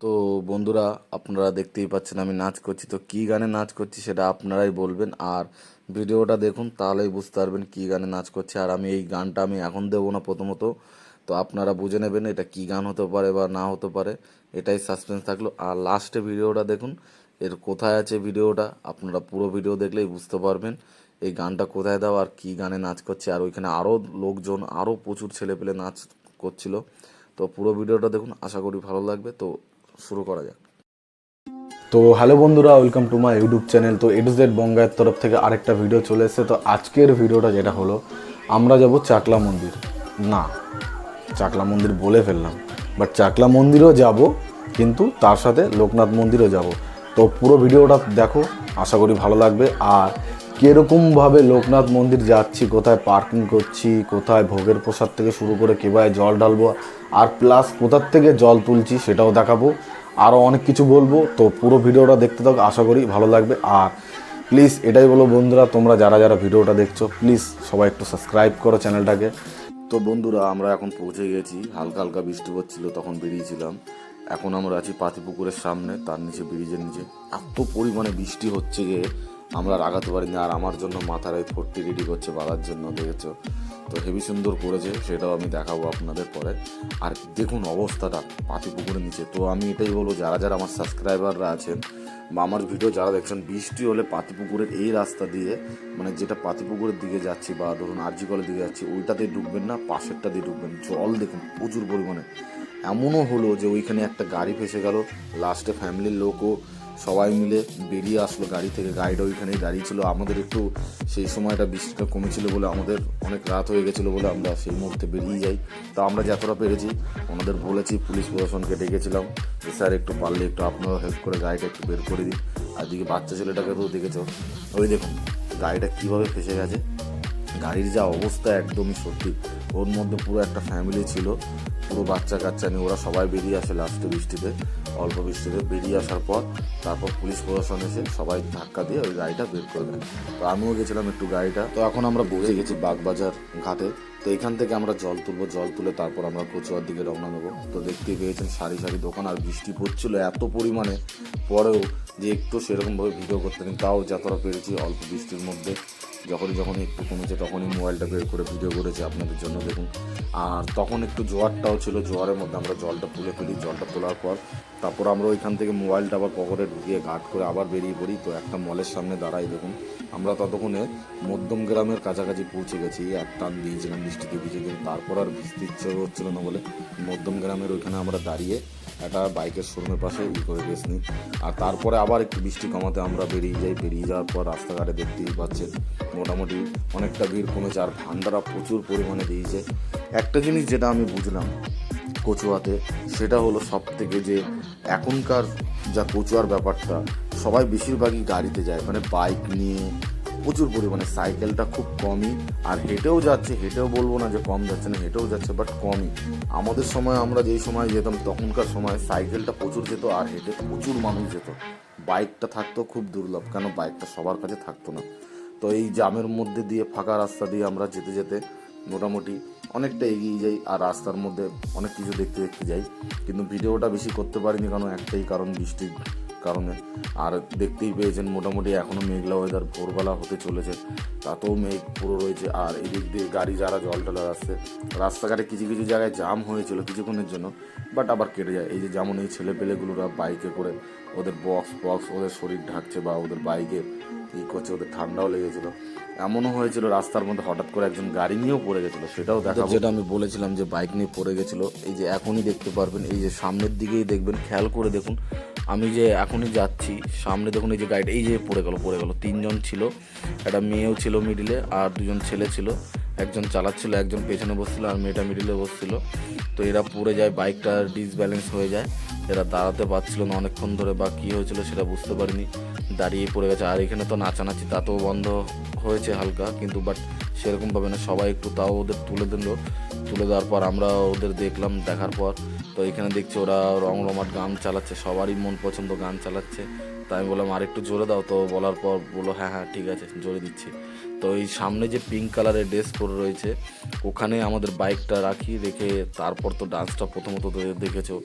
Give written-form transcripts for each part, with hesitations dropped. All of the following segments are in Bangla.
তো বন্ধুরা, আপনারা দেখতেই পাচ্ছেন আমি নাচ করছি। তো কী গানে নাচ করছি সেটা আপনারাই বলবেন, আর ভিডিওটা দেখুন তাহলেই বুঝতে পারবেন কী গানে নাচ করছি। আর আমি এই গানটা আমি এখন দেবো না প্রথমত, তো আপনারা বুঝে নেবেন এটা কী গান হতে পারে বা না হতে পারে, এটাই সাসপেন্স থাকলো। আর লাস্টে ভিডিওটা দেখুন, এর কোথায় আছে ভিডিওটা আপনারা পুরো ভিডিও দেখলেই বুঝতে পারবেন এই গানটা কোথায় দাও আর কী গানে নাচ করছে। আর ওইখানে আরও লোকজন, আরও প্রচুর ছেলেপেলে নাচ করছিল। তো পুরো ভিডিওটা দেখুন, আশা করি ভালো লাগবে। তো শুরু করা যাক। তো হ্যালো বন্ধুরা, welcome to my YouTube channel. তো এটু জেড বঙ্গায়ের তরফ থেকে আরেকটা ভিডিও চলে এসেছে। তো আজকের ভিডিওটা যেটা হলো, আমরা যাব চাকলা মন্দির। না, চাকলা মন্দির বলে ফেললাম, বাট চাকলা মন্দিরও যাব, কিন্তু তার সাথে লোকনাথ মন্দিরও যাব। তো পুরো ভিডিওটা দেখো, আশা করি ভালো লাগবে। আর কীরকমভাবে লোকনাথ মন্দির যাচ্ছি, কোথায় পার্কিং করছি, কোথায় ভোগের প্রসাদ থেকে শুরু করে কীভাবে জল ঢালবো, আর প্লাস কোথার থেকে জল তুলছি সেটাও দেখাবো, আরও অনেক কিছু বলবো। তো পুরো ভিডিওটা দেখতে থাকো, আশা করি ভালো লাগবে। আর প্লিজ এটাই বলো বন্ধুরা, তোমরা যারা যারা ভিডিওটা দেখছো প্লিজ সবাই একটু সাবস্ক্রাইব করো চ্যানেলটাকে। তো বন্ধুরা, আমরা এখন পৌঁছে গেছি। হালকা হালকা বৃষ্টি হচ্ছিল, তখন বেরিয়েছিলাম। এখন আমরা আছি পাতিপুকুরের সামনে, তার নিচে ব্রিজের নিচে। এত পরিমাণে বৃষ্টি হচ্ছে যে আমরা রাগাতে পারিনি। আর আমার জন্য মাথার এই ফোর্টি রেডি করছে বাঁধার জন্য, দেখেছো তো হেভি সুন্দর করেছে, সেটাও আমি দেখাবো আপনাদের পরে। আর দেখুন অবস্থাটা পাতিপুকুরের নিচে। তো আমি এটাই বলবো, যারা যারা আমার সাবস্ক্রাইবাররা আছেন বা আমার ভিডিও যারা দেখছেন, বৃষ্টি হলে পাতিপুকুরের এই রাস্তা দিয়ে, মানে যেটা পাতিপুকুরের দিকে যাচ্ছি বা ধরুন আরজি কলের দিকে যাচ্ছি, ওইটাতে ঢুকবেন না, পাশেরটা দিয়ে ঢুকবেন। জল দেখুন প্রচুর পরিমাণে। এমনও হলো যে ওইখানে একটা গাড়ি ফেসে গেল, লাস্টে ফ্যামিলির লোকও সবাই মিলে বেরিয়ে আসলো গাড়ি থেকে। গাড়িটা ওইখানেই দাঁড়িয়ে ছিল। আমাদের একটু সেই সময়টা বৃষ্টিটা কমেছিল বলে, আমাদের অনেক রাত হয়ে গেছিলো বলে আমরা সেই মুহূর্তে বেরিয়ে যাই। তো আমরা যতটা পেরেছি ওনাদের বলেছি, পুলিশ প্রশাসনকে ডেকেছিলাম যে স্যার একটু পারলে একটু আপনারা হেল্প করে গাড়িটা একটু বের করে দিন। আর দিকে বাচ্চা ছেলেটাকে তো দেখেছো, ওই দেখুন গাড়িটা কীভাবে ফেসে গেছে। গাড়ির যা অবস্থা একদমই সত্যি। ওর মধ্যে পুরো একটা ফ্যামিলি ছিল, পুরো বাচ্চা কাচ্চা নিয়ে ওরা সবাই বেরিয়ে আসে লাস্টে বৃষ্টিতে, অল্প বৃষ্টিতে বেরিয়ে আসার পর তারপর পুলিশ প্রশাসন এসে সবাই ধাক্কা দিয়ে ওই গাড়িটা বের করে দেয়। তো আমিও গেছিলাম একটু গাড়িটা। তো এখন আমরা পৌঁছে গেছি বাগবাজার ঘাটে। তো এখান থেকে আমরা জল তুলবো, জল তুলে তারপর আমরা কচুয়ার দিকে রওনা দেবো। তো দেখতেই পেয়েছেন সারি সারি দোকান, আর বৃষ্টি পড়ছিল এত পরিমাণে, পরেও যে একটু সেরকমভাবে ভিডিও করতে পারিনি, তাও যতটা পেরেছি অল্প বৃষ্টির মধ্যে যখনই একটু কমেছে তখনই মোবাইলটা বের করে ভিডিও করেছি আপনাদের জন্য, দেখুন। আর তখন একটু জোয়ারটাও ছিল, জোয়ারের মধ্যে আমরা জলটা তুলে ফেলি। জলটা তোলার পর তারপর আমরা ওইখান থেকে মোবাইলটা আবার পকেটে ঢুকিয়ে গার্ড করে আবার বেরিয়ে পড়ি। তো একটা মলের সামনে দাঁড়াই, দেখুন আমরা ততক্ষণে মধ্যম গ্রামের কাছাকাছি পৌঁছে গেছি। এক টান দিয়েছিলাম বৃষ্টিতে ভিজে, কিন্তু তারপর আর ভিজতে ইচ্ছে হচ্ছিল না বলে মধ্যম গ্রামের ওইখানে আমরা দাঁড়িয়ে একটা বাইকের শোরুমের পাশে করে রেস্ট নিই। আর তারপরে আবার একটু বৃষ্টি কমাতে আমরা বেরিয়ে যাই। বেরিয়ে যাওয়ার পর রাস্তাঘাটে দেখতেই পাচ্ছেন মোটামুটি অনেকটা ভিড় কমেছে, আর ভান্ডারা প্রচুর পরিমাণে দিয়েছে। একটা জিনিস যেটা আমি বুঝলাম কচুয়াতে, সেটা হলো সব থেকে যে এখনকার যা কচুয়ার ব্যাপারটা, সবাই বেশিরভাগই গাড়িতে যায়, মানে বাইক নিয়ে প্রচুর পরিমাণে। সাইকেলটা খুব কমই, আর হেঁটেও যাচ্ছে, হেঁটেও বলবো না যে কম যাচ্ছে না, হেঁটেও যাচ্ছে বাট কমই। আমাদের সময় আমরা যেই সময় যেতাম তখনকার সময় সাইকেলটা প্রচুর যেত, আর হেঁটে প্রচুর মানুষ যেত। বাইকটা থাকতো খুব দুর্লভ, কেন বাইকটা সবার কাছে থাকতো না। তো এই জামের মধ্যে দিয়ে ফাঁকা রাস্তা দিয়ে আমরা যেতে যেতে মোটামুটি অনেকটা এগিয়ে যাই, আর রাস্তার মধ্যে অনেক কিছু দেখতে দেখতে যাই। কিন্তু ভিডিওটা বেশি করতে পারিনি, কারণ একটাই কারণ, বৃষ্টির কারণে। আর দেখতেই পেয়েছেন মোটামুটি এখনও মেঘলা ওয়েদার, ভোরবেলা হতে চলেছে, তাতেও মেঘ পুরো রয়েছে। আর এদিক দিয়ে গাড়ি যারা জল টলার আসছে, রাস্তাঘাটে কিছু কিছু জায়গায় জাম হয়েছিল কিছুক্ষণের জন্য, বাট আবার কেটে যায়। এই যে যেমন এই ছেলেপেলেগুলোরা বাইকে করে ওদের বক্স ওদের শরীর ঢাকছে বা ওদের বাইকে করছে, ওদের ঠান্ডাও লেগেছিলো। এমনও হয়েছিল রাস্তার মধ্যে হঠাৎ করে একজন গাড়ি নিয়েও পড়ে গেছিলো, সেটাও দেখাবো। যেটা আমি বলেছিলাম যে বাইক নিয়ে পড়ে গেছিলো, এই যে এখনই দেখতে পারবেন, এই যে সামনের দিকেই দেখবেন, খেয়াল করে দেখুন। আমি যে এখনই যাচ্ছি সামনে, দেখুন এই যে গাড়িটা এই যে পড়ে গেল। তিনজন ছিল, একটা মেয়েও ছিল মিডিলে, আর দুজন ছেলে ছিল। একজন চালাচ্ছিল, একজন পেছনে বসছিল, আর মেয়েটা মিডিলে বসছিল। তো এরা পড়ে যায়, বাইকটা ডিসব্যালেন্স হয়ে যায়, এরা দাঁড়াতে পারছিল না অনেকক্ষণ ধরে, বা কী হয়েছিল সেটা বুঝতে পারিনি, দাঁড়িয়ে পড়ে গেছে। আর এখানে তো নাচানাচি তাতেও বন্ধ হয়েছে হালকা, কিন্তু বাট সেরকমভাবে না, সবাই একটু তাও ওদের তুলে দিল। তুলে দেওয়ার পর আমরা ওদের দেখলাম, দেখার পর তো এখানে দেখছি ওরা রমরমাট গান চালাচ্ছে, সবারই মন পছন্দ গান চালাচ্ছে। তাই আমি বললাম আর একটু জোরে দাও, তো বলার পর বললো হ্যাঁ হ্যাঁ ঠিক আছে জোরে দিচ্ছি। তো এই সামনে যে পিঙ্ক কালারের ড্রেস পরে রয়েছে ওখানে আমাদের বাইকটা রেখে তারপর তো ডান্সটা প্রথমত দেখেছো,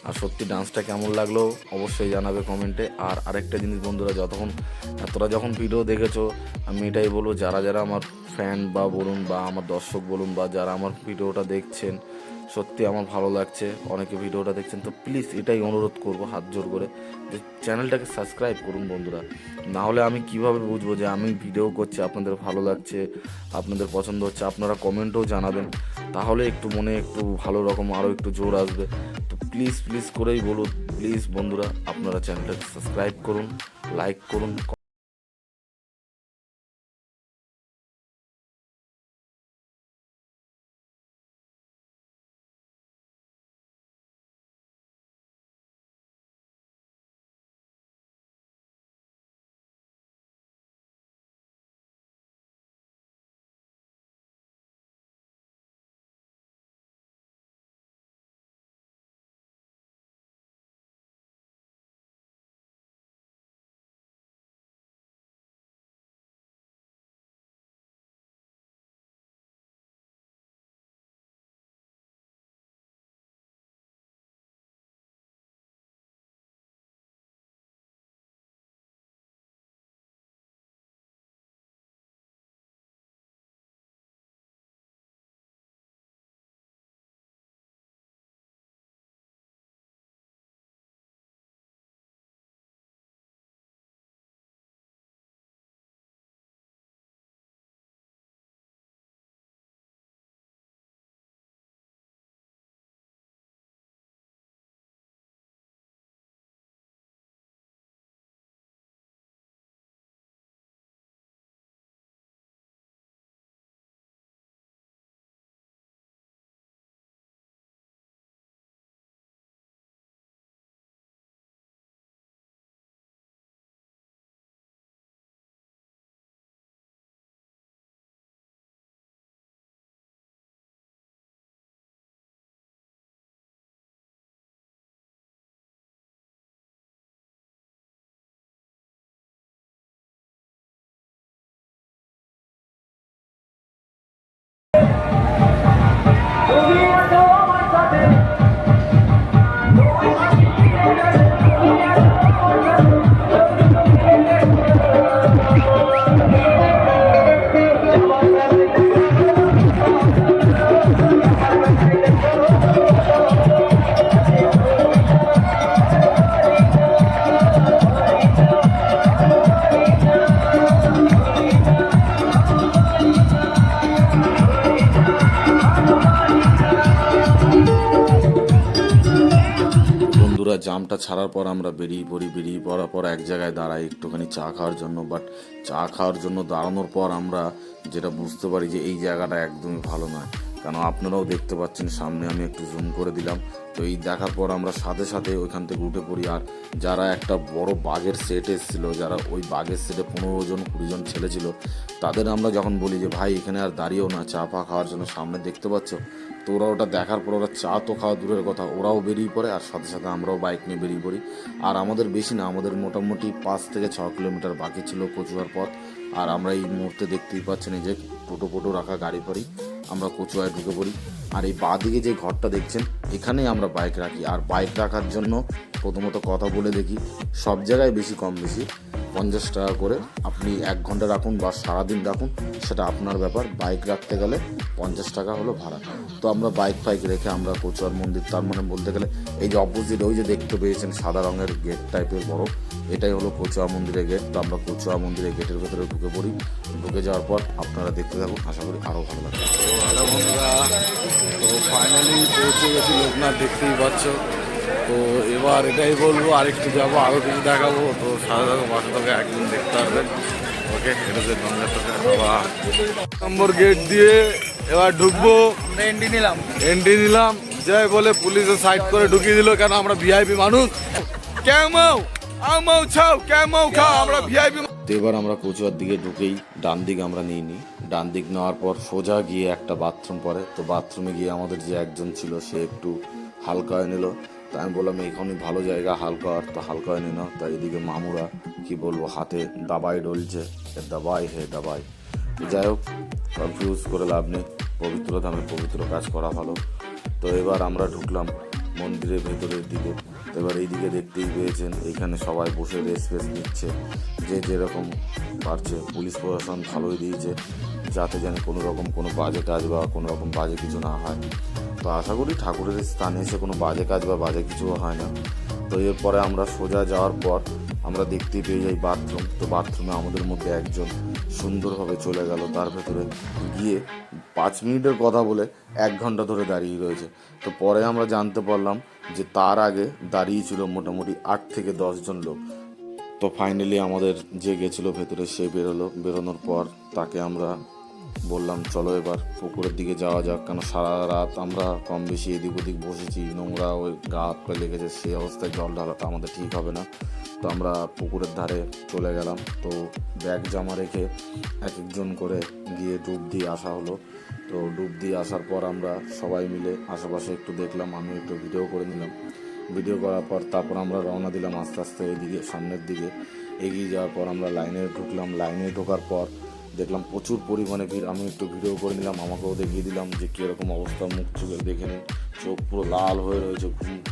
আর সত্যি ডান্সটা কেমন লাগলো অবশ্যই জানাবে কমেন্টে। আর আরেকটা জিনিস বন্ধুরা, তোরা যখন ভিডিও দেখেছো, আমি এটাই বলবো যারা যারা আমার ফ্যান বা বলুন বা আমার দর্শক বলুন বা যারা আমার ভিডিওটা দেখছেন, সত্যি আমার ভালো লাগছে অনেকে ভিডিওটা দেখছেন, তো প্লিজ এটাই অনুরোধ করব হাত জোর করে যে চ্যানেলটাকে সাবস্ক্রাইব করুন বন্ধুরা। না হলে আমি কিভাবে বুঝবো যে আমি ভিডিও করছি আপনাদের ভালো লাগছে, আপনাদের পছন্দ হচ্ছে, আপনারা কমেন্টও জানাবেন, তাহলে একটু মনে একটু ভালো রকম আরও একটু জোর আসবে। তো প্লিজ প্লিজ করেই বলুন, প্লিজ বন্ধুরা আপনারা চ্যানেলটাকে সাবস্ক্রাইব করুন, লাইক করুন। বন্ধুরা জামটা ছাড়ার পর আমরা বেরিয়ে পড়ার পর এক জায়গায় দাঁড়াই একটুখানি চা খাওয়ার জন্য। বাট চা খাওয়ার জন্য দাঁড়ানোর পর আমরা যেটা বুঝতে পারি যে এই জায়গাটা একদমই ভালো নয়, কেন আপনারাও দেখতে পাচ্ছেন সামনে, আমি একটু জুম করে দিলাম। তো এই দেখার পর আমরা সাথে সাথে ওইখান থেকে উঠে পড়ি। আর যারা একটা বড় বাঘের সেট এসেছিলো, যারা ওই বাঘের সেটে 15 জন 20 জন ছেলে ছিল, তাদের আমরা যখন বলি যে ভাই এখানে আর দাঁড়িয়েও না, চা ফা খাওয়ার জন্য সামনে দেখতে পাচ্ছ, তো ওরা ওটা দেখার পর ওরা চা তো খাওয়া দূরের কথা, ওরাও বেরিয়ে পড়ে আর সাথে সাথে আমরাও বাইক নিয়ে বেরিয়ে পড়ি। আর আমাদের বেশি না, আমাদের মোটামুটি 5 থেকে 6 কিলোমিটার বাকি ছিল কচুয়ার পথ। আর আমরা এই মুহূর্তে দেখতেই পাচ্ছেন এই যে টোটো রাখা গাড়ি পাড়ি, আমরা কচুয়ায় ঢুকে পড়ি। আর এই বাঁদিকে যে ঘরটা দেখছেন এখানেই আমরা বাইক রাখি। আর বাইক রাখার জন্য প্রথমত কথা বলে দেখি, সব জায়গায় বেশি কম বেশি 50 টাকা করে, আপনি 1 ঘন্টা রাখুন বা সারাদিন রাখুন, সেটা আপনার ব্যাপার। বাইক রাখতে গেলে 50 টাকা হলো ভাড়া। তো আমরা বাইক রেখে আমরা কচুয়ার মন্দির, তার মানে বলতে গেলে এই যে অপোজিট ওই যে দেখতে পেয়েছেন সাদা রঙের গেট টাইপের বড়, এটাই হলো কচুয়া মন্দিরের গেট। তো আমরা কচুয়া মন্দিরের গেটের ভেতরে ঢুকে পড়ি। ঢুকে যাওয়ার পর আপনারা দেখতে থাকুন, আশা করি আরও ভালো লাগবে। তো হ্যালো বন্ধুরা, তো ফাইনালি পৌঁছে গেছি লোকনাথ, দেখতেই পাচ্ছ। তো এবার এটাই বলবো, আরেকটু যাবো, আরও কিছু দেখাবো। তো সারা থাকো, বাসা থেকে একদিন দেখতে পারবেন। ওকে, এটা যে গঙ্গার নম্বর গেট দিয়ে এবার ঢুকবো। এন্ট্রি নিলাম, যাই বলে পুলিশে সাইড করে ঢুকিয়ে দিল, কেন আমরা ভিআইপি মানুষ। আমরা ভিআইপি। তো এবার আমরা কচুয়ার দিকে ঢুকেই ডান দিক আমরা নিইনি, ডান দিক নেওয়ার পর সোজা গিয়ে একটা বাথরুম পড়ে। তো বাথরুমে গিয়ে আমাদের যে একজন ছিল সে একটু হালকায় নিল। তাই আমি বললাম এইখানে ভালো জায়গা হালকার, তো হালকায় নিল। তাই এদিকে মামুরা কি বলবো হাতে দাবাই ডলছে, দাবাই হে দাবাই। যাই হোক, কনফিউজ করে লাভ নেই, পবিত্র ধামে পবিত্র কাজ করা ভালো। তো এবার আমরা ঢুকলাম মন্দিরের ভেতরের দিকে। তো এবার এইদিকে দেখতেই পেয়েছেন এইখানে সবাই বসে রেস্ট ফেস্ট নিচ্ছে, যে যেরকম পারছে। পুলিশ প্রশাসন ভালোই দিয়েছে, যাতে যেন কোনো রকম কোনো বাজে কাজ বা কোনো রকম বাজে কিছু না হয়। তো আশা করি ঠাকুরের স্থানে এসে কোনো বাজে কাজ বা বাজে কিছুও হয় না। তো এরপরে আমরা সোজা যাওয়ার পর আমরা দেখতেই পেয়ে যাই বাথরুম। তো বাথরুমে আমাদের মধ্যে একজন সুন্দরভাবে চলে গেল, তার ভেতরে গিয়ে 5 মিনিটের কথা বলে 1 ঘন্টা ধরে দাঁড়িয়ে রয়েছে। তো পরে আমরা জানতে পারলাম যে তার আগে দাঁড়িয়ে ছিল মোটামুটি 8 থেকে 10 জন লোক। তো ফাইনালি আমাদের যে গেছিলো ভেতরে সে বেরোলো। বেরোনোর পর তাকে আমরা বললাম চলো এবার পুকুরের দিকে যাওয়া যাক, কেন সারা রাত আমরা কম বেশি এদিক ওদিক বসেছি, নোংরা ওই গা হাত পা লেগেছে, সেই অবস্থায় জল ঢালাটা আমাদের ঠিক হবে না। তো আমরা পুকুরের ধারে চলে গেলাম। তো ব্যাগ জামা রেখে এক একজন করে গিয়ে ডুব দিয়ে আসা হলো। তো ডুব দিয়ে আসার পর আমরা সবাই মিলে আশেপাশে একটু দেখলাম, আমি একটু ভিডিও করে নিলাম। ভিডিও করার পর তারপর আমরা রওনা দিলাম আস্তে আস্তে ওইদিকে সামনের দিকে। এগিয়ে যাওয়ার পর আমরা লাইনে ঢুকলাম। লাইনে ঢোকার পর দেখলাম প্রচুর পরিমাণে ভিড়। আমি একটু ভিডিও করে নিলাম, আমাকেও দেখিয়ে দিলাম যে কীরকম অবস্থা। মুখ চোখে দেখে নিন, চোখ পুরো লাল হয়ে রয়েছে,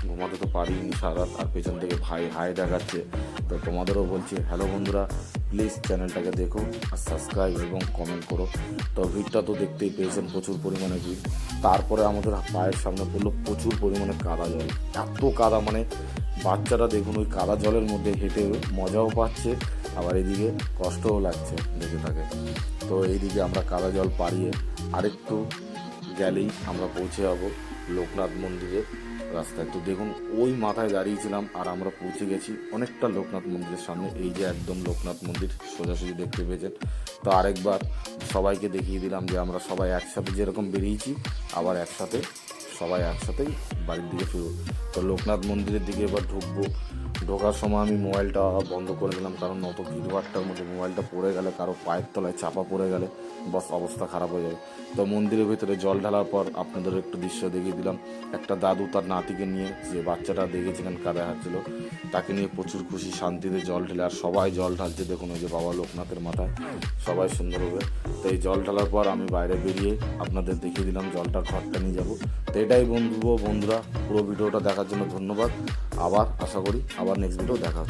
ঘুমাতে তো পারিনি সারা রাত। আর পেছন থেকে ভাই হাই দেখাচ্ছে। তো তোমাদেরও বলছি, হ্যালো বন্ধুরা, প্লিজ চ্যানেলটাকে দেখো আর সাবস্ক্রাইব এবং কমেন্ট করো। তো ভিড়টা তো দেখতেই পেয়েছেন, প্রচুর পরিমাণে ভিড়। তারপরে আমাদের পায়ের সামনে পড়লো প্রচুর পরিমাণে কাদা জল। এত কাদা, মানে বাচ্চারা দেখুন ওই কাদা জলের মধ্যে হেঁটে মজাও পাচ্ছে, আবার এদিকে কষ্টও লাগছে দেখে থাকে। তো এইদিকে আমরা কাদা জল পাড়িয়ে আরেকটু গেলেই আমরা পৌঁছে যাবো লোকনাথ মন্দিরের রাস্তায়। তো দেখুন ওই মাথায় দাঁড়িয়েছিলাম আর আমরা পৌঁছে গেছি অনেকটা লোকনাথ মন্দিরের সামনে। এই যে একদম লোকনাথ মন্দির সোজাসুজি দেখতে পেয়েছেন। তো আরেকবার সবাইকে দেখিয়ে দিলাম যে আমরা সবাই একসাথে যেরকম বেরিয়েছি, আবার সবাই একসাথেই বাড়ির দিকে ফিরব। তো লোকনাথ মন্দিরের দিকে এবার ঢুকবো। ঢোকার সময় আমি মোবাইলটা বন্ধ করে দিলাম, কারণ অত ভিড়ভাড়টার মধ্যে মোবাইলটা পড়ে গেলে, কারো পায়ের তলায় চাপা পড়ে গেলে বাস অবস্থা খারাপ হয়ে যাবে। তো মন্দিরের ভিতরে জল ঢালার পর আপনাদের একটু দৃশ্য দেখিয়ে দিলাম। একটা দাদু তার নাতিকে নিয়ে, যে বাচ্চাটা দেখেছিলেন কাদায় হাঁটছিল, তাকে নিয়ে প্রচুর খুশি শান্তিতে জল ঢেলে। আর সবাই জল ঢালছে, দেখুন ওই যে বাবা লোকনাথের মাথায় সবাই সুন্দরভাবে। তো এই জল ঢালার পর আমি বাইরে বেরিয়ে আপনাদের দেখিয়ে দিলাম জলটার ঘরটা নিয়ে যাবো। তো এটাই বন্ধুরা, পুরো ভিডিওটা দেখার জন্য ধন্যবাদ। আবার আশা করি আবার নেক্সট ভিডিও দেখা হবে।